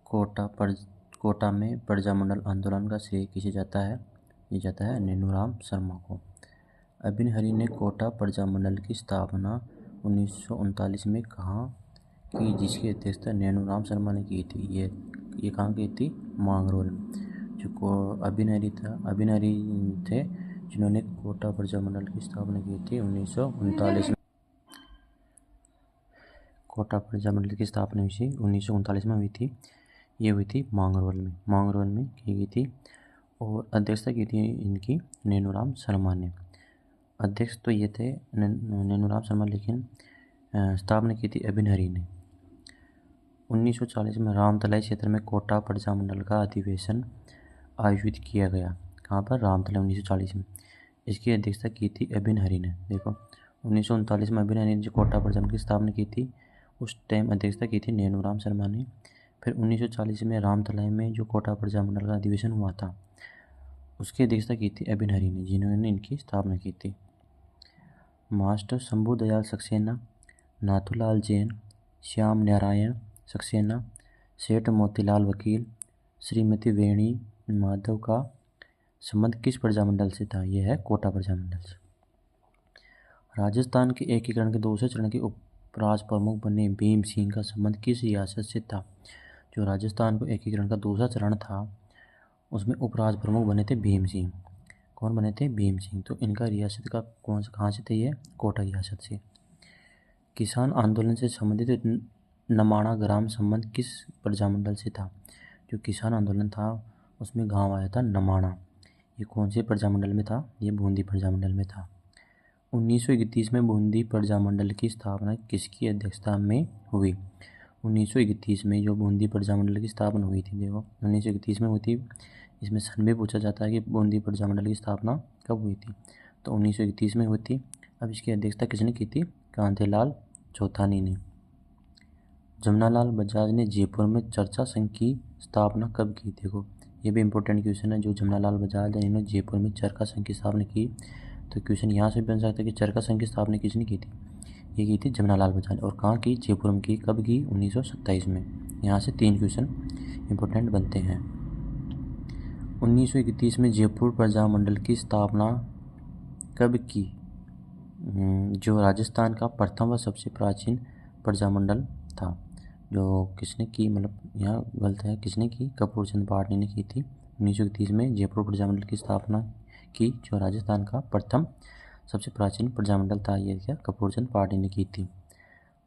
कोटा में प्रजामंडल आंदोलन का श्रेय किसे जाता है? ये जाता है नैनूराम शर्मा को। अभिन हरी ने कोटा प्रजामंडल की स्थापना 1939 में कहाँ की, जिसकी अध्यक्षता नैनूराम शर्मा ने की थी? ये कहाँ की थी? मांगरोल में। जो अभिन हरी थे जिन्होंने कोटा प्रजामंडल की स्थापना की थी 1939 में। कोटा प्रजामंडल की स्थापना 1939 में हुई थी। ये हुई थी मांगरोल में की गई थी और अध्यक्षता की थी इनकी नैनूराम शर्मा ने। अध्यक्ष तो ये थे नैनूराम शर्मा, लेकिन स्थापना की थी अभिन हरी ने। 1940 में रामतलाई क्षेत्र में कोटा प्रजामंडल का अधिवेशन आयोजित किया गया। कहाँ पर? रामतलाई, 1940 में। इसकी अध्यक्षता की थी अभिन हरी ने। देखो 1939 में अभिन हरी ने जो कोटा प्रजामंडल की स्थापना की थी, उस टाइम अध्यक्षता की थी नैनूराम शर्मा ने। फिर 1940 में रामतलाई में जो कोटा प्रजामंडल का अधिवेशन हुआ था, उसकी अध्यक्षता की थी अभिन हरी ने, जिन्होंने इनकी स्थापना की थी। मास्टर शंभू दयाल सक्सेना, नाथूलाल जैन, श्याम नारायण सक्सेना, सेठ मोतीलाल वकील, श्रीमती वेणी माधव का संबंध किस प्रजामंडल से था? यह है कोटा प्रजामंडल से। राजस्थान के एकीकरण के दूसरे चरण के उपराज प्रमुख बने भीम सिंह का संबंध किस रियासत से था? जो राजस्थान को एकीकरण का दूसरा चरण था, उसमें उपराज प्रमुख बने थे भीम सिंह। कौन बने थे? भीम सिंह। तो इनका रियासत का कहाँ से थे? ये कोटा रियासत से। किसान आंदोलन से संबंधित नमाणा ग्राम संबंध किस प्रजामंडल से था? जो किसान आंदोलन था उसमें गांव आया था नमाणा। ये कौन से प्रजामंडल में था? ये बूंदी प्रजामंडल में था। 1931 में बूंदी प्रजामंडल की स्थापना किसकी अध्यक्षता में हुई? 1931 में जो बूंदी प्रजामंडल की स्थापना हुई थी, देखो 1931 में हुई थी। इसमें सन भी पूछा जाता है कि बूंदी प्रजामंडल की स्थापना कब हुई थी, तो 1931 में हुई थी। अब इसकी अध्यक्षता किसने की थी? कांतिलाल चौथानी ने। जमनालाल बजाज ने जयपुर में चरखा संघ की स्थापना कब की? देखो ये भी इंपॉर्टेंट क्वेश्चन है। जो जमनालाल बजाज है, इन्होंने जयपुर में चरखा संघ की स्थापना की। तो क्वेश्चन यहाँ से बन सकता है कि चरखा संघ की स्थापना किसने की थी? ये की थी जमनालाल बजाज। और कहाँ की? जयपुर में की। कब की? 1927 में। यहाँ से 3 क्वेश्चन इंपॉर्टेंट बनते हैं। 1931 में जयपुर प्रजामंडल की स्थापना कब की? जो राजस्थान का प्रथम व सबसे प्राचीन प्रजामंडल था। जो किसने की, मतलब यहाँ गलत है, किसने की? कपूर चंद पाटनी ने की थी। 1931 में जयपुर प्रजामंडल की स्थापना की, जो राजस्थान का प्रथम सबसे प्राचीन प्रजामंडल था। ये क्या? कपूर चंद पाटनी ने की थी।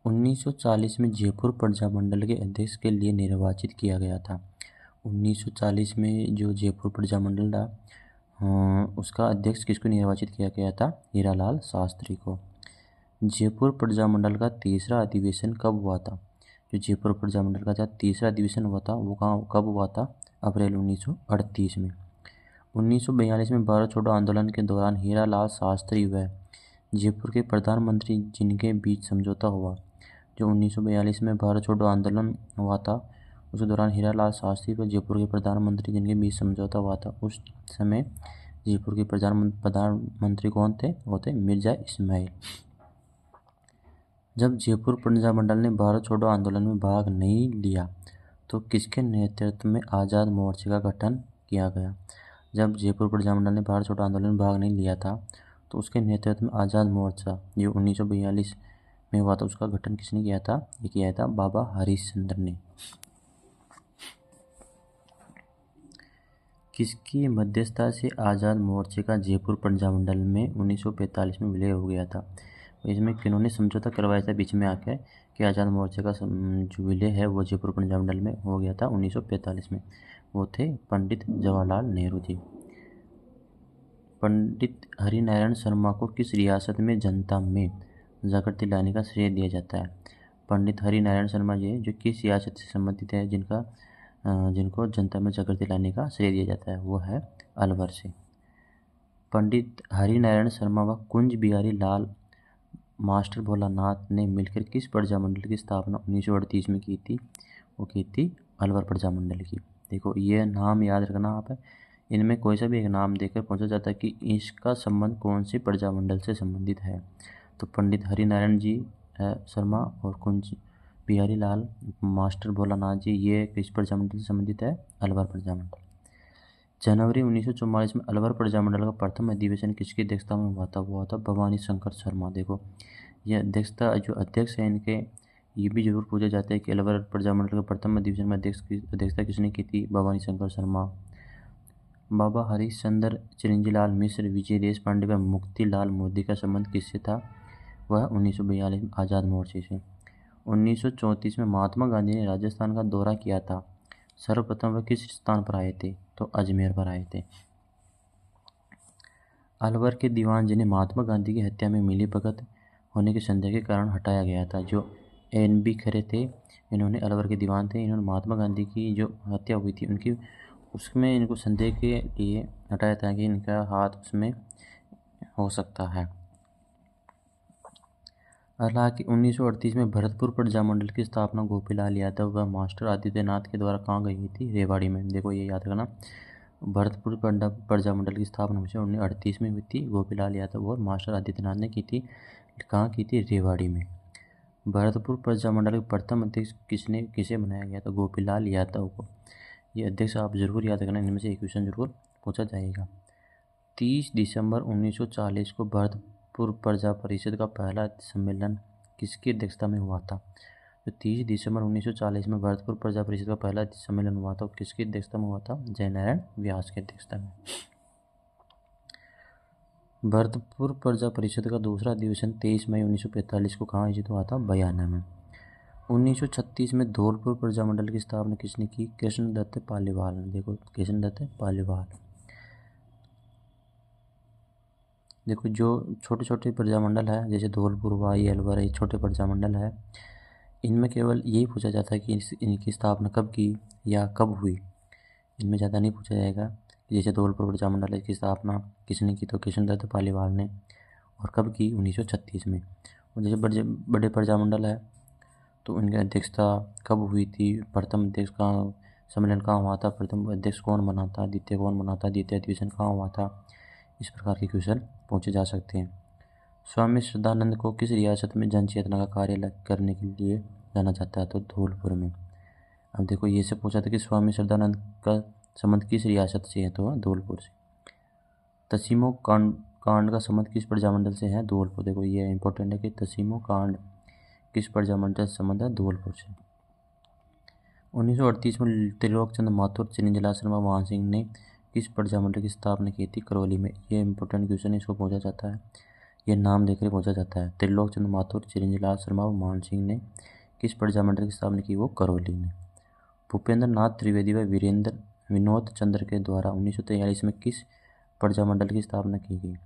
1940 में जयपुर प्रजामंडल के अध्यक्ष के लिए निर्वाचित किया गया था। 1940 में जो जयपुर प्रजामंडल था, उसका अध्यक्ष किसको निर्वाचित किया गया था? हीरालाल शास्त्री को। जयपुर प्रजामंडल का तीसरा अधिवेशन कब हुआ था? जो जयपुर प्रजामंडल का तीसरा अधिवेशन हुआ था, वो कब हुआ था? अप्रैल 1938 में। 1942 में भारत छोड़ो आंदोलन के दौरान हीरालाल शास्त्री व जयपुर के प्रधानमंत्री जिनके बीच समझौता हुआ। जो 1942 में भारत छोड़ो आंदोलन हुआ था, उस दौरान हीरालाल शास्त्री व जयपुर के प्रधानमंत्री जिनके बीच समझौता हुआ था, उस समय जयपुर के प्रधानमंत्री कौन थे? वो थे मिर्जा इस्माइल। जब जयपुर प्रजामंडल ने भारत छोड़ो आंदोलन में भाग नहीं लिया, तो किसके नेतृत्व में आज़ाद मोर्चे का गठन किया गया? जब जयपुर प्रजामंडल ने भारत छोड़ो आंदोलन में भाग नहीं लिया था, तो उसके नेतृत्व में आज़ाद मोर्चा जो 1942 में हुआ था, उसका गठन किसने किया था? ये किया था बाबा हरिश्चंद्र ने। किसकी मध्यस्थता से आज़ाद मोर्चे का जयपुर प्रजामंडल में 1945 में विलय हो गया था? इसमें किन्होंने समझौता करवाया था बीच में आकर कि आज़ाद मोर्चे का जो विलय है वो जयपुर प्रजामंडल में हो गया था 1945 में? वो थे पंडित जवाहरलाल नेहरू जी। पंडित हरिनारायण शर्मा को किस रियासत में जनता में जागृति लाने का श्रेय दिया जाता है? पंडित हरिनारायण शर्मा जी जो किस रियासत से संबंधित है, जिनको जनता में जागृति लाने का श्रेय दिया जाता है, वो है अलवर से। पंडित हरिनारायण शर्मा व कुंज बिहारी लाल मास्टर भोलानाथ ने मिलकर किस प्रजामंडल की स्थापना 1938 में की थी? वो की थी अलवर प्रजामंडल की। देखो ये नाम याद रखना आप है। इनमें कोई सा भी एक नाम देकर पूछा जाता है कि इसका संबंध कौन सी प्रजामंडल से संबंधित है, तो पंडित हरिनारायण जी शर्मा और कुंज बिहारी लाल मास्टर भोलानाथ जी, ये किस प्रजामंडल से संबंधित है? अलवर प्रजामंडल। जनवरी 1944 में अलवर प्रजामंडल का प्रथम अधिवेशन किसकी अध्यक्षता में हुआ था? वो हुआ था भवानी शंकर शर्मा। देखो ये अध्यक्षता, जो अध्यक्ष है इनके, ये भी जरूर पूछा जाता है कि अलवर प्रजामंडल के प्रथम अधिवेशन में अध्यक्षता किसने की थी? भवानी शंकर शर्मा। बाबा हरिश्चंद्र, चिरंजीलाल मिश्र, विजय देश पांडे व मोतीलाल मोदी का संबंध किससे था? वह 1942 में आज़ाद मोर्चे से। 1934 में महात्मा गांधी ने राजस्थान का दौरा किया था। सर्वप्रथम वह किस स्थान पर आए थे? तो अजमेर पर आए थे। अलवर के दीवान जिन्हें महात्मा गांधी की हत्या में मिलीभगत होने के संदेह के कारण हटाया गया था, जो NB खरे थे, इन्होंने अलवर के दीवान थे, इन्होंने महात्मा गांधी की जो हत्या हुई थी उनकी, उसमें इनको संदेह के लिए हटाया था कि इनका हाथ उसमें हो सकता है। हालांकि 1938 में भरतपुर प्रजामंडल की स्थापना गोपीलाल यादव व मास्टर आदित्यनाथ के द्वारा कहाँ गई थी? रेवाड़ी में। देखो ये याद रखना, भरतपुर प्रजामंडल की स्थापना 1938 में हुई थी, गोपीलाल यादव और मास्टर आदित्यनाथ ने की थी। कहाँ की थी? रेवाड़ी में। भरतपुर प्रजामंडल के प्रथम अध्यक्ष किसे बनाया गया था? गोपीलाल यादव को। ये अध्यक्ष आप जरूर याद रखना, इनमें से एक क्वेश्चन जरूर पूछा जाएगा। 30 दिसंबर 1940 को भरतपुर प्रजा परिषद का पहला सम्मेलन किसकी अध्यक्षता में हुआ था? तो 30 दिसंबर 1940 में भरतपुर प्रजा परिषद का पहला सम्मेलन हुआ था, किसकी अध्यक्षता में हुआ था? जयनारायण व्यास की अध्यक्षता में। भरतपुर प्रजा परिषद का दूसरा अधिवेशन 23 मई 1945 को कहाँ आयोजित हुआ था? बयाना में। 1936 में धौलपुर प्रजामंडल की स्थापना किसने की? कृष्णदत्त पालीवाल ने। देखो कृष्णदत्त पालीवाल। देखो जो छोटे छोटे प्रजामंडल है, जैसे धौलपुर हुआ, ये अलवर है, छोटे प्रजामंडल है, इनमें केवल यही पूछा जाता है कि इनकी स्थापना कब की या कब हुई। इनमें ज़्यादा नहीं पूछा जाएगा। जैसे धौलपुर प्रजामंडल की स्थापना किसने की? तो कृष्णदत्त पालीवाल ने। और कब की? 1936 में। और जैसे बड़े प्रजामंडल है तो उनकी अध्यक्षता कब हुई थी? प्रथम अध्यक्ष का सम्मेलन कहाँ हुआ था? प्रथम अध्यक्ष कौन बना था? द्वितीय कौन बना था? द्वितीय अधिवेशन कहाँ हुआ था? इस प्रकार के क्वेश्चन पूछे जा सकते हैं। स्वामी श्रद्धानंद को किस रियासत में जन चेतना का कार्य करने के लिए जाना जाता है? तो धौलपुर में। अब देखो ये से पूछा था कि स्वामी श्रद्धानंद का संबंध किस रियासत से है? तो धौलपुर से। तसीमो कांड का संबंध किस प्रजामंडल से है? धौलपुर। देखो ये इंपॉर्टेंट है कि तसीमो कांड किस प्रजामंडल से संबंध है? धौलपुर से। 1938 में त्रिलोक चंद माथुर, चिरंजीलाल शर्मा, मान सिंह ने किस प्रजामंडल की स्थापना की थी? करौली में। ये इंपॉर्टेंट क्वेश्चन है, इसको पूछा जाता है, ये नाम देखकर पूछा जाता है। त्रिलोक चंद माथुर, चिरंजीलाल शर्मा व मान सिंह ने किस प्रजामंडल की स्थापना की? वो करौली में। भूपेंद्र नाथ त्रिवेदी व विनोद चंद्र के द्वारा 1943 में किस प्रजामंडल की स्थापना की गई?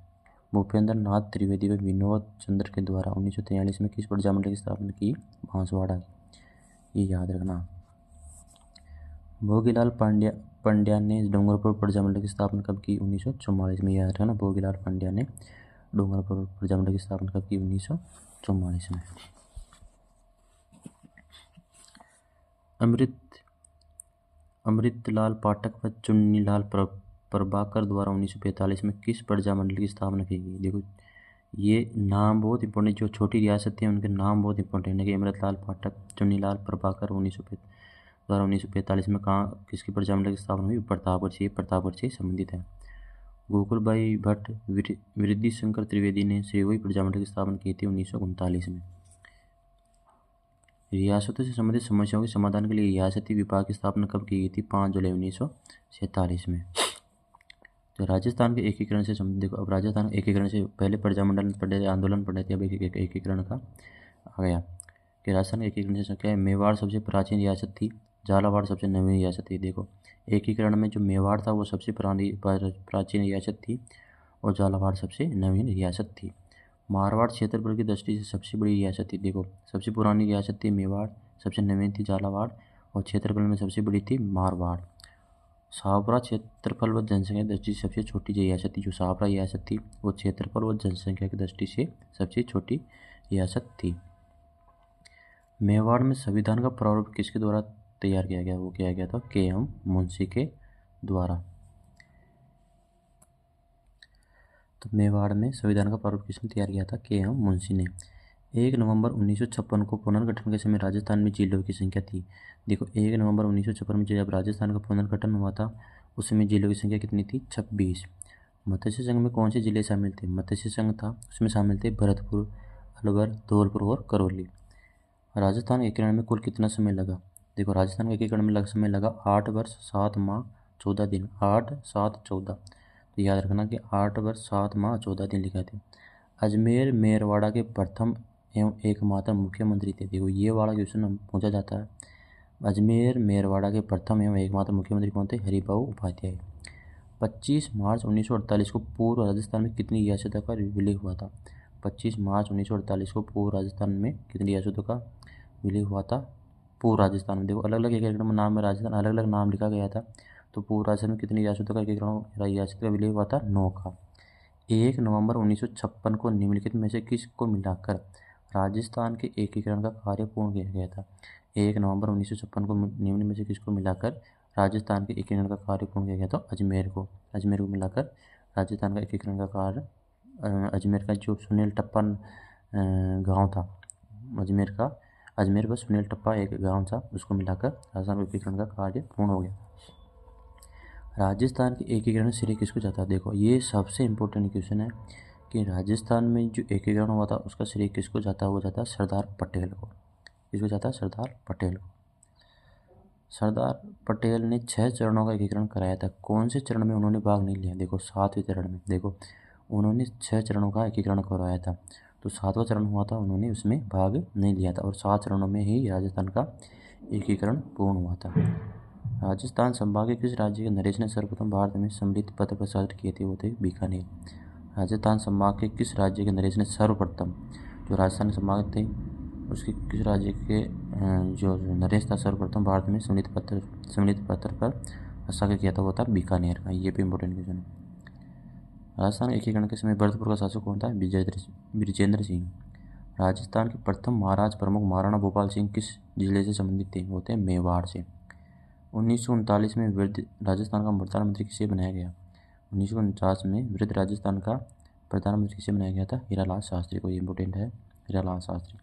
भूपेंद्र नाथ त्रिवेदी व विनोद चंद्र के द्वारा 1943 में किस प्रजामंडल की स्थापना की? बांसवाड़ा की। ये याद रखना। भोगीलाल पांड्या ने डूंगरपुर प्रजामंडल की स्थापना कब की? 1944 में। याद रखना, भोगीलाल पांड्या ने डूंगरपुर प्रजामंडल की स्थापना कब की? 1944 में। अमृतलाल पाठक व चुन्नीलाल प्रभाकर द्वारा 1945 में किस प्रजामंडल की स्थापना की गई? देखो ये नाम बहुत इंपॉर्टेंट, जो छोटी रियासत है उनके नाम बहुत इंपॉर्टेंट है कि अमृतलाल पाठक, चुन्नीलाल प्रभाकर 1945 में कहाँ किसकी प्रजामंडल की स्थापना हुई? प्रतापगढ़ से संबंधित है। गोकुलबाई भट्ट, वृद्धि शंकर त्रिवेदी ने सेवई प्रजामंडल की स्थापना की थी 1939 में। रियासतों से संबंधित समस्याओं के समाधान के लिए रियासती विभाग की स्थापना कब की गई थी? 5 जुलाई 1947 में। तो राजस्थान के एकीकरण से संबंधित, देखो अब राजस्थान एकीकरण से पहले प्रजामंडल पढ़े, आंदोलन पढ़े थे, अब एकीकरण का आ गया कि राजस्थान के एकीकरण से क्या है? मेवाड़ सबसे प्राचीन रियासत थी, झालावाड़ सबसे नवीन रियासत थी। देखो एकीकरण में जो मेवाड़ था वो सबसे प्राचीन रियासत थी और झालावाड़ सबसे नवीन रियासत थी। मारवाड़ क्षेत्रफल की दृष्टि से सबसे बड़ी रियासत थी। देखो सबसे पुरानी रियासत थी मेवाड़, सबसे नवीन थी झालावाड़ और क्षेत्रफल में सबसे बड़ी थी मारवाड़। शाहपुरा क्षेत्रफल व जनसंख्या की दृष्टि से सबसे छोटी रियासत थी। जो शाहपुरा रियासत थी वो क्षेत्रफल व जनसंख्या की दृष्टि से सबसे छोटी रियासत थी। मेवाड़ में संविधान का प्रारूप किसके द्वारा तैयार किया गया? वो किया गया था KM मुंशी के द्वारा। तो मेवाड़ में संविधान का प्रारूप किसने तैयार किया था? KM मुंशी ने। 1 नवंबर 1956 को पुनर्गठन के समय राजस्थान में जिलों की संख्या थी। देखो 1 नवंबर 1956 में जब राजस्थान का पुनर्गठन हुआ था उस समय जिलों की संख्या कितनी थी? 26। मत्स्य संघ में कौन से जिले शामिल थे? मत्स्य संघ था उसमें शामिल थे भरतपुर, अलवर, धौलपुर और करौली। राजस्थान एकीकरण में कुल कितना समय लगा? देखो राजस्थान के एकीकरण में समय लगा 8 वर्ष 7 माह 14 दिन। 8, 7, 14। तो याद रखना कि 8 वर्ष 7 माह 14 दिन लिखा थे। अजमेर मेरवाड़ा के प्रथम एवं एकमात्र मुख्यमंत्री थे। देखो ये वाला क्वेश्चन पूछा जाता है। अजमेर मेरवाड़ा के प्रथम एवं एकमात्र मुख्यमंत्री कौन थे? हरिभाऊ उपाध्याय। 25 मार्च 1948 को पूर्व राजस्थान में कितनी रियासतों का विलय हुआ था? 25 मार्च 1948 को पूर्व राजस्थान में कितनी रियासतों का विलय हुआ था? पूर्व राजस्थान में देखो अलग अलग एकीकरण में नाम में राजस्थान अलग अलग नाम लिखा गया था। तो पूर्व राजस्थान में कितनी रियासतों का एकीकरण रियासत का विलय हुआ था? 9 का। 1 नवंबर 1956 को निम्नलिखित में से किसको मिलाकर राजस्थान के एकीकरण का कार्य पूर्ण किया गया था? 1 नवंबर 1956 को निम्न में से किसको मिलाकर राजस्थान के एकीकरण का कार्य पूर्ण किया गया था? अजमेर को मिलाकर राजस्थान का एकीकरण का कार्य अजमेर का जो सुनील टप्पा गांव था, अजमेर पर सुनील टप्पा एक गांव था, उसको मिलाकर राजस्थान के एकीकरण का कार्य पूर्ण हो गया। राजस्थान के एकीकरण श्रेय किसको जाता है? देखो ये सबसे इम्पोर्टेंट क्वेश्चन है कि राजस्थान में जो एकीकरण हुआ था उसका श्रेय किसको जाता है? वो जाता है सरदार पटेल को। किसको जाता है? सरदार पटेल को। सरदार पटेल ने 6 चरणों का एकीकरण कराया था। कौन से चरण में उन्होंने भाग नहीं लिया? देखो 7वें चरण में। देखो उन्होंने 6 चरणों का एकीकरण करवाया था, तो 7वां चरण हुआ था, उन्होंने उसमें भाग नहीं लिया था और 7 चरणों में ही राजस्थान का एकीकरण पूर्ण हुआ था। राजस्थान संभाग के किस राज्य के नरेश ने सर्वप्रथम भारत में सम्मिलित पत्र प्रसारित किए थे? वो थे बीकानेर। राजस्थान संभाग के किस राज्य के नरेश ने सर्वप्रथम, जो राजस्थान संभाग थे उसके किस राज्य के जो नरेश था सर्वप्रथम भारत में सम्मिलित पत्र पर हस्ताक्षर किया था? वो था बीकानेर का। ये भी इम्पोर्टेंट क्वेश्चन है। राजस्थान एकीकरण के समय भरतपुर का शासक कौन था? विजेंद्र सिंह। राजस्थान के प्रथम महाराज प्रमुख महाराणा भूपाल सिंह किस जिले से संबंधित थे? वो थे मेवाड़ से। 1939 में वृद्ध राजस्थान का प्रधानमंत्री किसे बनाया गया? 1949 में वृद्ध राजस्थान का प्रधानमंत्री किसे बनाया गया था? हीरालाल शास्त्री को। ये इम्पोर्टेंट है, हीरालाल शास्त्री।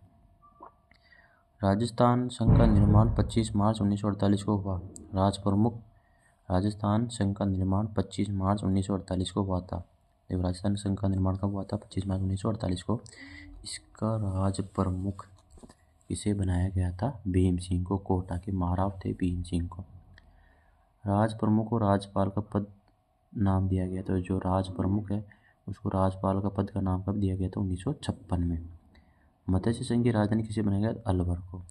राजस्थान संघ का निर्माण 25 मार्च 1948 को हुआ। राजस्थान संघ का निर्माण 25 मार्च 1948 को हुआ था। देखो राजस्थान संघ का निर्माण कब हुआ था? 25 मार्च 1948 को। इसका राज प्रमुख किसे बनाया गया था? भीम सिंह को। कोटा के महाराव थे भीम सिंह को। राज प्रमुख को राज्यपाल का पद नाम दिया गया था। जो राज प्रमुख है उसको राज्यपाल का पद का नाम कब दिया गया था? 1956 में। मत्स्य संघ की राजधानी किसे बनाया गया? अलवर को।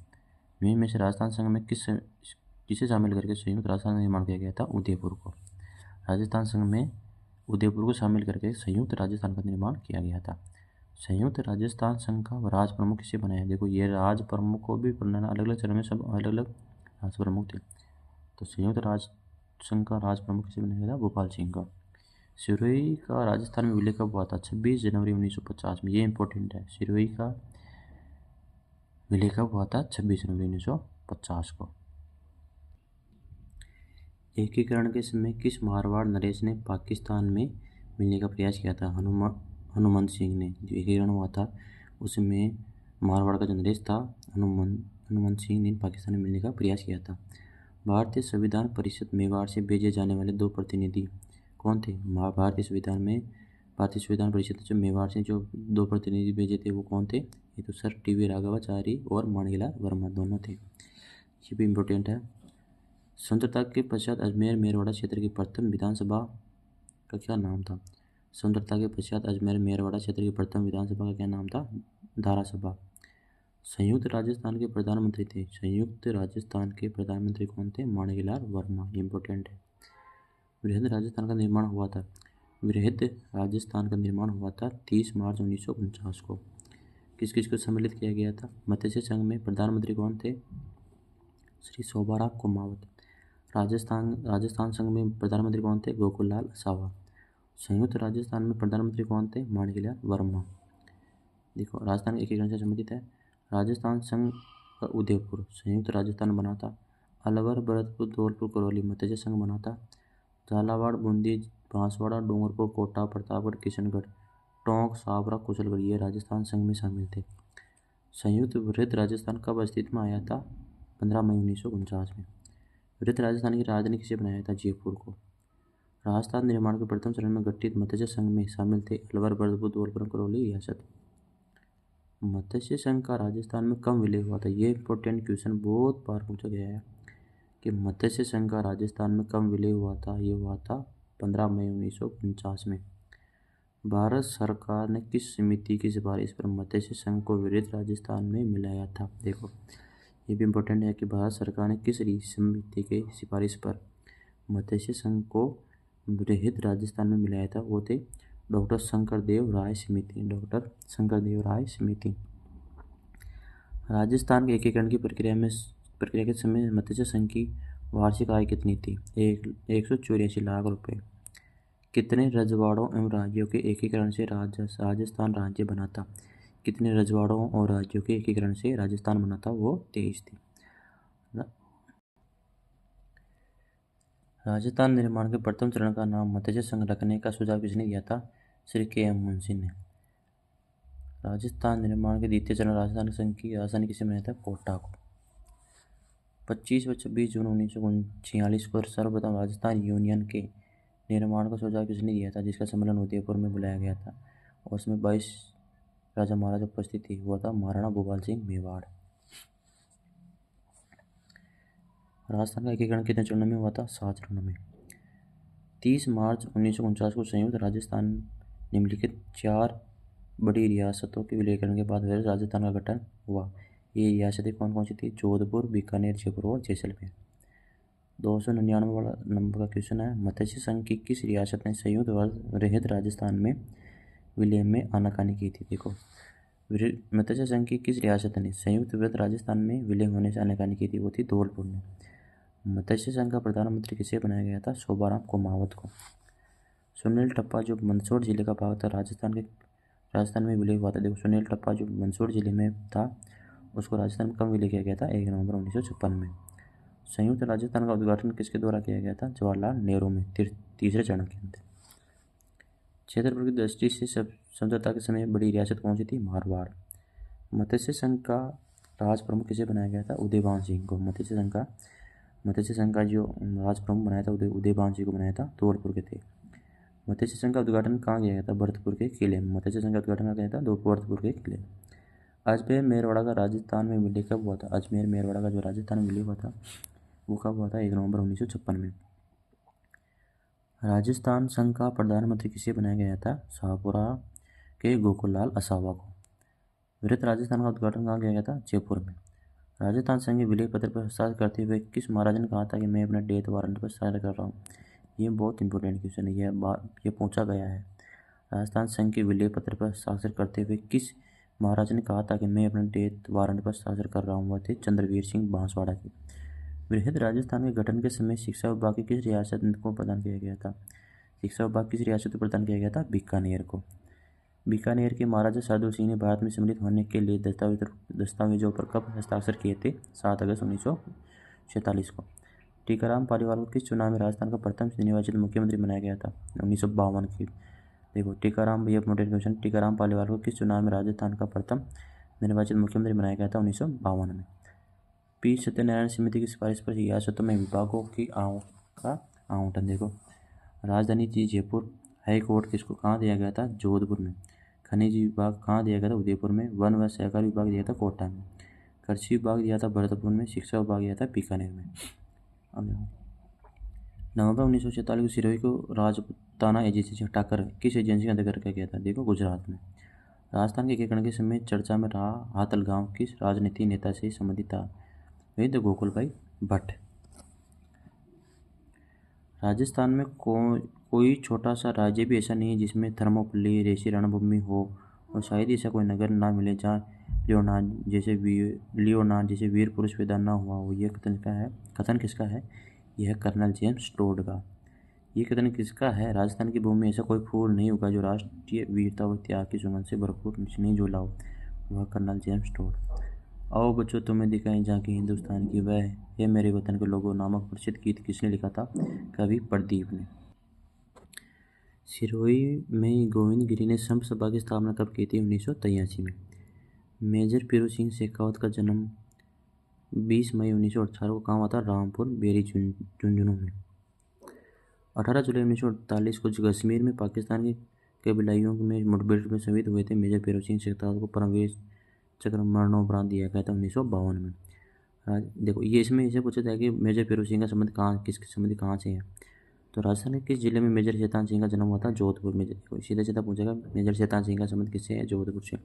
में से राजस्थान संघ में किसे शामिल करके संयुक्त राजस्थान का निर्माण किया गया था? उदयपुर को। राजस्थान संघ में उदयपुर को शामिल करके संयुक्त राजस्थान का निर्माण किया गया था। संयुक्त राजस्थान संघ का राज प्रमुख किसे बनाया? देखो ये राज प्रमुख को भी बनाना अलग अलग चरण में सब अलग अलग राज प्रमुख थे। तो संयुक्त राज संघ का राज प्रमुख किसे बनाया गया था? भोपाल सिंह का। सिरोही का राजस्थान में विलय कब हुआ था? 26 जनवरी 1950 में। ये इंपॉर्टेंट है। सिरोही का विलय कब हुआ था? 26 जनवरी 1950 को। एकीकरण के समय किस मारवाड़ नरेश ने पाकिस्तान में मिलने का प्रयास किया था? हनुमंत सिंह ने। जो एकीकरण हुआ था उसमें मारवाड़ का जो नरेश था हनुमंत सिंह ने पाकिस्तान में मिलने का प्रयास किया था। भारतीय संविधान परिषद मेवाड़ से भेजे जाने वाले 2 प्रतिनिधि कौन थे? भारतीय संविधान परिषद से मेवाड़ से जो 2 प्रतिनिधि भेजे थे वो कौन थे? ये तो सर टी.वी. राघवाचारी और माणिकलाल वर्मा दोनों थे। ये भी इम्पोर्टेंट है। स्वतंत्रता के पश्चात अजमेर मेरवाड़ा क्षेत्र की प्रथम विधानसभा का क्या नाम था? स्वतंत्रता के पश्चात अजमेर मेरवाड़ा क्षेत्र की प्रथम विधानसभा का क्या नाम था? धारासभा। संयुक्त राजस्थान के प्रधानमंत्री थे। संयुक्त राजस्थान के प्रधानमंत्री कौन थे? माणिकलाल वर्मा। इम्पोर्टेंट है। वृहद राजस्थान का निर्माण हुआ था। वृहद राजस्थान का निर्माण हुआ था 30 मार्च 1949 को। किस किस को सम्मिलित किया गया था? मत्स्य संघ में प्रधानमंत्री कौन थे? श्री शोभाराव कुमावत। राजस्थान संघ में प्रधानमंत्री कौन थे? गोकुललाल असावा। संयुक्त राजस्थान में प्रधानमंत्री कौन थे? माणिकलाल वर्मा। देखो राजस्थान एकीकरण से संबंधित है। राजस्थान संघ का उदयपुर संयुक्त राजस्थान बना था। अलवर, भरतपुर, धौलपुर, करौली मत्स्य संघ बना था। झालावाड़, बूंदी, बांसवाड़ा, डूंगरपुर, कोटा, प्रतापगढ़, किशनगढ़, टोंक, सावरा, कुशलगढ़ ये राजस्थान संघ में शामिल थे। संयुक्त वृहद राजस्थान कब अस्तित्व में आया था? 15 मई 1949 में। वृहद राजस्थान की राजधानी किसे बनाया था? जयपुर को। राजस्थान निर्माण के प्रथम चरण में गठित मत्स्य संघ में शामिल थे अलवर, भरतपुर, धौलपुर, करौली रियासत। मत्स्य संघ का राजस्थान में कब विलय हुआ था? ये इंपॉर्टेंट क्वेश्चन बहुत बार पूछा गया है कि मत्स्य संघ का राजस्थान में कब विलय हुआ था। ये हुआ था 15 मई 1949 में। भारत सरकार ने किस समिति की सिफारिश पर मत्स्य संघ को वृहद राजस्थान में मिलाया था? देखो ये भी इम्पोर्टेंट है कि भारत सरकार ने किस समिति के सिफारिश पर मत्स्य संघ को वृहद राजस्थान में मिलाया था। वो थे डॉक्टर शंकरदेव राय समिति। डॉक्टर शंकरदेव राय समिति। राजस्थान के एकीकरण की प्रक्रिया के समय मत्स्य संघ की वार्षिक आय कितनी थी? 184 लाख रुपए। कितने रजवाड़ों एवं राज्यों के एकीकरण से राजस्थान राज्य बना था? कितने रजवाड़ों और राज्यों के एकीकरण से राजस्थान बना था? वो 23 थी। राजस्थान निर्माण के प्रथम चरण का नाम मत्स्य संघ रखने का सुझाव किसने दिया था? श्री के.एम. मुंशी ने। राजस्थान निर्माण के द्वितीय चरण राजस्थान संघ की राजधानी किसे बनाया था? कोटा को। 25 व 26 जून 1946 को सर्वप्रथम राजस्थान यूनियन के निर्माण का सुझाव किसने दिया था? जिसका सम्मेलन उदयपुर में बुलाया गया था और उसमें 22 राजा महाराजा उपस्थित थे। हुआ था महाराणा भूपाल सिंह मेवाड़। राजस्थान का एकीकरण कितने चरणों में हुआ था? 7 चरणों में। 30 मार्च 1949 को संयुक्त राजस्थान निम्नलिखित 4 बड़ी रियासतों के विलयीकरण के बाद फिर राजस्थान का गठन हुआ। ये रियासतें कौन कौन सी थी? जोधपुर, बीकानेर, जयपुर और जैसलमेर। 299 वाला नंबर का क्वेश्चन है, मत्स्य संघ की किस रियासत ने संयुक्त वृहद राजस्थान में विलय में आनाकानी की थी? देखो मत्स्य संघ की किस रियासत ने संयुक्त वृहद राजस्थान में विलय होने से आनाकानी की थी? वो थी धौलपुर ने। मत्स्य संघ का प्रधानमंत्री किसे बनाया गया था? शोभाराम कुमावत को। सुनील टप्पा जो मंदसौर जिले का भाग था राजस्थान में विलय हुआ था। देखो सुनील टप्पा जो मंदसौर जिले में था उसको राजस्थान में कब विलय किया गया था? 1 नवंबर 1956 में। संयुक्त राजस्थान का उद्घाटन किसके द्वारा किया गया था? जवाहरलाल नेहरू में तीसरे चरण के अंदर। क्षेत्रफल की दृष्टि से समझौता के समय बड़ी रियासत कौन सी थी? मारवाड़। मत्स्य संघ का राज प्रमुख किसे बनाया गया था? उदयभान सिंह को। मत्स्य संघ का जो राज प्रमुख बनाया था उदयभान सिंह को बनाया था, धौलपुर के थे। मत्स्य संघ का उद्घाटन कहाँ किया गया था? भरतपुर के किले में। मत्स्य संघ का उद्घाटन कहाँ किया था? भरतपुर के किले। अजमेर मेरवाड़ा का राजस्थान में विलय कब हुआ था? अजमेर मेरवाड़ा का जो राजस्थान में विलय हुआ था वो कब हुआ था? 1 नवंबर 1956 में। राजस्थान संघ का प्रधानमंत्री किसे बनाया गया था? शाहपुरा के गोकुललाल असावा को। वृहद राजस्थान का उद्घाटन कहाँ किया गया था? जयपुर में। राजस्थान संघ के विलय पत्र पर हस्ताक्षर करते हुए किस महाराजा ने कहा था कि मैं अपने डेथ वारंट पर हस्ताक्षर कर रहा हूँ? ये बहुत इंपॉर्टेंट क्वेश्चन है, ये पूछा गया है। राजस्थान संघ के विलय पत्र पर हस्ताक्षर करते हुए किस महाराजा ने कहा था कि मैं अपने डेथ वारंट पर हस्ताक्षर कर रहा हूँ? वह थे चंद्रवीर सिंह बांसवाड़ा के। वृहद राजस्थान के गठन के समय शिक्षा विभाग की किस रियासत को प्रदान किया गया था? शिक्षा विभाग किस रियासत को प्रदान किया गया था? बीकानेर को। बीकानेर के महाराजा शार्दुल सिंह ने भारत में सम्मिलित होने के लिए दस्तावेजों पर कब हस्ताक्षर किए थे? 7 अगस्त 1947 को। टीकाराम पालीवाल को किस चुनाव में राजस्थान का प्रथम निर्वाचित मुख्यमंत्री बनाया गया था? 1952 की। देखो टीकाराम, ये इंपॉर्टेंट क्वेश्चन, टीकाराम पालीवाल को किस चुनाव में राजस्थान का प्रथम निर्वाचित मुख्यमंत्री बनाया गया था? 1952 में। पी सत्यनारायण समिति की सिफारिश पर रियासतों में विभागों की का आवंटन। देखो राजधानी थी जयपुर। हाई कोर्ट किसको कहाँ दिया गया था? जोधपुर में। खनिज विभाग कहाँ दिया गया था? उदयपुर में। वन व सहकारी विभाग दिया था कोटा में। कृषि विभाग दिया था भरतपुर में। शिक्षा विभाग दिया था बीकानेर में। नवंबर 1947 को सिरोही को राजपुताना एजेंसी से हटाकर किस एजेंसी के अंतर्गत रखा गया था? देखो गुजरात में। राजस्थान के एकीकरण के समय चर्चा में रहा हाथल गांव किस राजनीतिक नेता से संबंधित था? वही तो गोकुल भाई भट्ट। राजस्थान में कोई छोटा सा राज्य भी ऐसा नहीं है जिसमें थर्मोपल्ली जैसी रणभूमि हो, और शायद ऐसा कोई नगर ना मिले जहाँ लियोनार्ड जैसे वीर पुरुष पैदा ना हुआ हो। यह कथन किसका है? यह कर्नल जेम्स टोड का। ये कथन किसका है? राजस्थान की भूमि में ऐसा कोई फूल नहीं होगा जो राष्ट्रीय वीरता व त्याग की सुगंध से भरपूर नहीं झूला हो। वह कर्नल जेम्स टोड। आओ बच्चों तुम्हें दिखाएं झांकी हिंदुस्तान की, वह है मेरे वतन के लोगों नामक प्रसिद्ध गीत किसने लिखा था? कवि प्रदीप ने। सिरोही में गोविंद गिरी ने संत सभा की स्थापना कब की थी? 1983 में। मेजर पीरू सिंह शेखावत का जन्म 20 मई 1918 को कहाँ हुआ था? रामपुर बेरी झुंझुनू में। 18 जुलाई 1948 को कश्मीर में पाकिस्तान के कबीलाइयों में मुठभेड़ में शहीद हुए थे मेजर पीरू सिंह शेखावत को परमवीर चक्र मरणोपरांत दिया गया था 1952 में। देखो ये इसमें इसे पूछा था कि मेजर पीरू सिंह का संबंध किसके संबंध कहाँ से है? तो राजस्थान के किस जिले में मेजर शैतान सिंह का जन्म हुआ था? जोधपुर में। सीधा सीधा पूछेगा मेजर शैतान सिंह का संबंध किससे है? जोधपुर से।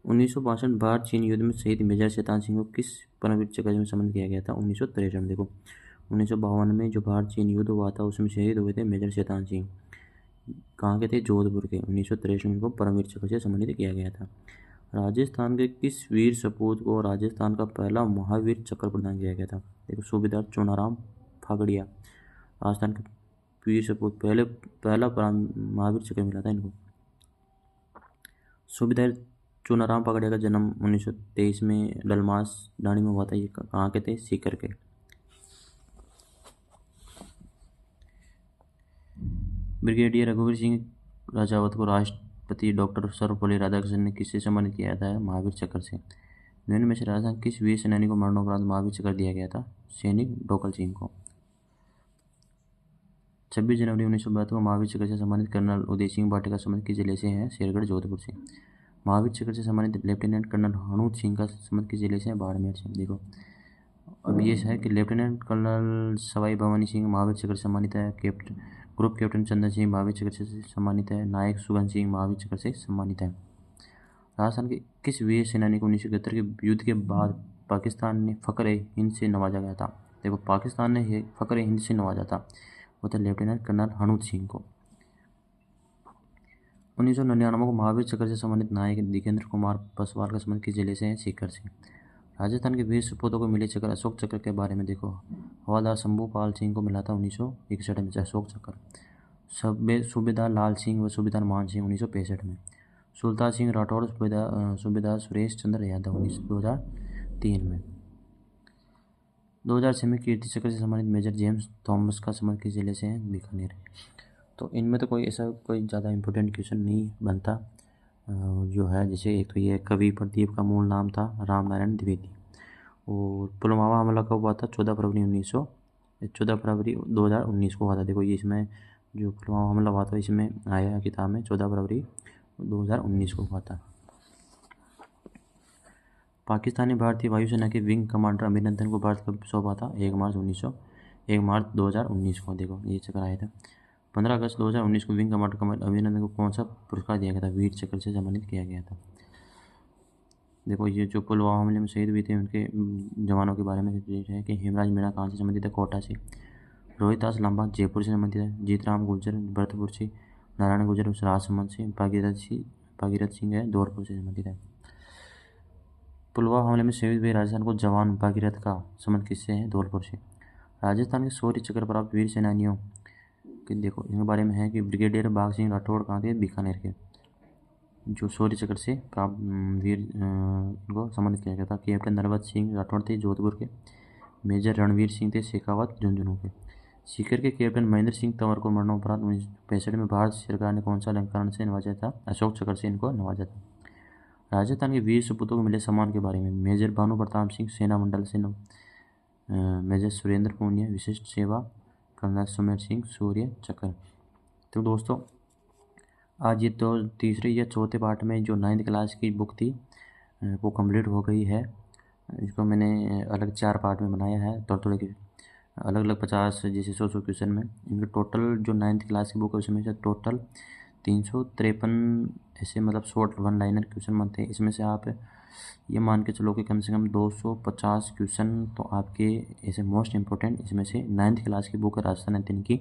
1962 भारत चीन युद्ध में शहीद मेजर शैतान सिंह को किस परमवीर चक्र में सम्मानित किया गया था? 1963 में। देखो 1952 में जो भारत चीन युद्ध हुआ था उसमें शहीद हुए थे मेजर शैतान सिंह, कहाँ के थे? जोधपुर के। 1963 में उनको परमवीर चक्र से सम्मानित किया गया था। राजस्थान के किस वीर सपूत को राजस्थान का पहला महावीर चक्र प्रदान किया गया था? देखो सूबेदार चुनाराम फागड़िया, राजस्थान के वीर सपूत पहला महावीर चक्र मिला था इनको। सूबेदार चुनाराम फागड़िया का जन्म 1923 में डलमास डाणी में हुआ था। ये कहाँ के थे? सीकर के। ब्रिगेडियर रघुवीर सिंह राजावत को राष्ट्रपति डॉक्टर सर्वपल्ली राधाकृष्णन ने किससे सम्मानित किया था? महावीर चक्र से। निम्न में से राजस्थान किस वीर सेनानी को मरणोपरांत महावीर चक्र दिया गया था? सैनिक डोकल सिंह को। 26 जनवरी 1972 को महावीर चक्र से सम्मानित कर्नल उदय सिंह भाटे का संबंध किस जिले से है? शेरगढ़ जोधपुर से। महावीर चक्र से सम्मानित लेफ्टिनेंट कर्नल हनूत सिंह का संबंध किस जिले से है? बाड़मेर से। देखो अब ये है कि लेफ्टिनेंट कर्नल सवाई भवानी सिंह महावीर चक्र से सम्मानित है। ग्रुप कैप्टन चंदन सिंह महावीर चक्र से सम्मानित है। नायक सुगन सिंह महावीर चक्र से सम्मानित है। राजस्थान के किस वीर सेनानी को 1971 के युद्ध के बाद पाकिस्तान ने फ़ख्र हिंद से नवाजा गया था? देखो पाकिस्तान ने फ़ख्र हिंद से नवाजा था, वो था लेफ्टिनेंट कर्नल हनूत सिंह को। 1999 को महावीर चक्र से सम्मानित नायक दिगेंद्र कुमार पसवाल का संबंध किस जिले से है? सीकर से। राजस्थान के वीर सपूतों को मिले चक्र अशोक चक्र के बारे में देखो। हवालदार शंभू पाल सिंह को मिला था 1961 में अशोक चक्र। सूबेदार लाल सिंह व सूबेदार मान सिंह 1965 में। सुल्तान सिंह राठौड़ सूबेदार सुरेश चंद्र यादव 2003 में। 2006 में कीर्ति चक्र से सम्मानित मेजर जेम्स थॉमस का संबंध किस जिले से है? बीकानेर। तो इनमें तो कोई ऐसा कोई ज़्यादा इम्पोर्टेंट क्वेश्चन नहीं बनता जो है। जैसे एक तो ये कवि प्रदीप का मूल नाम था रामनारायण द्विवेदी। और पुलवामा हमला कब हुआ था? 14 फरवरी 2019 को हुआ था। देखो ये इसमें जो पुलवामा हमला हुआ था इसमें आया किताब में 14 फरवरी 2019 को हुआ था। पाकिस्तानी भारतीय वायुसेना के विंग कमांडर अभिनंदन को भारत कब सौंपा था? 1 मार्च 2019 को। देखो ये चक्र आया था। 15 अगस्त 2019 को विंग कमांडर अभिनंदन को कौन सा पुरस्कार दिया गया था? वीर चक्र से सम्मानित किया गया था। देखो ये जो पुलवामा हमले में शहीद हुए थे उनके जवानों के बारे में है कि हेमराज मीणा कहाँ से संबंधित है? कोटा से। रोहिदास लांबा जयपुर से संबंधित है। जीतराम गुर्जर भरतपुर से। नारायण गुर्जर राजसमंद से। भागीरथ सिंह है धौलपुर से संबंधित है। पुलवामा हमले में शहीद हुए राजस्थान को जवान भागीरथ का संबंध किससे है? धौलपुर से। राजस्थान के शौर्य चक्र प्राप्त वीर सेनानियों के देखो इनके बारे में है कि ब्रिगेडियर बाघ सिंह राठौड़ कहाँ थे? बीकानेर के। जो शौर्य चक्र से प्राप्त वीर को सम्मानित किया गया था। कैप्टन नरवत सिंह राठौड़ थे जोधपुर के। मेजर रणवीर सिंह थे शेखावत झुंझुनू के। सीकर के कैप्टन महेंद्र सिंह तंवर को मरणोपरांत 1965 में भारत सरकार ने कौन सा अलंकरण से नवाजा था? अशोक चक्र से इनको नवाजा था। राजस्थान के वीर सपूतों को मिले सम्मान के बारे में मेजर भानु प्रताप सिंह सेना मंडल से मेजर सुरेंद्र पूनिया विशिष्ट सेवा, कर्नल सुमेर सिंह सूर्य चक्र। तो दोस्तों आज ये तो तीसरे या चौथे पार्ट में जो 9th क्लास की बुक थी वो कंप्लीट हो गई है। इसको मैंने अलग 4 पार्ट में बनाया है, थोड़े के अलग अलग 50 जैसे 100 क्वेश्चन में। इनके टोटल जो 9th क्लास की बुक है उसमें से टोटल 353 ऐसे मतलब शॉर्ट 1 लाइनर क्वेश्चन बनते हैं। इसमें से आप ये मान के चलो कि कम से कम 250 क्वेश्चन तो आपके ऐसे मोस्ट इम्पोर्टेंट इसमें से 9th क्लास की बुक राजस्थान अध्ययन की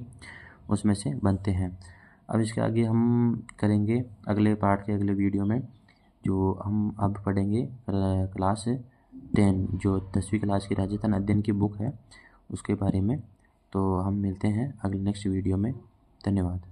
उसमें से बनते हैं। अब इसके आगे हम करेंगे अगले पार्ट के अगले वीडियो में जो हम अब पढ़ेंगे क्लास 10 जो 10वीं क्लास की राजस्थान अध्ययन की बुक है उसके बारे में। तो हम मिलते हैं अगले नेक्स्ट वीडियो में। धन्यवाद।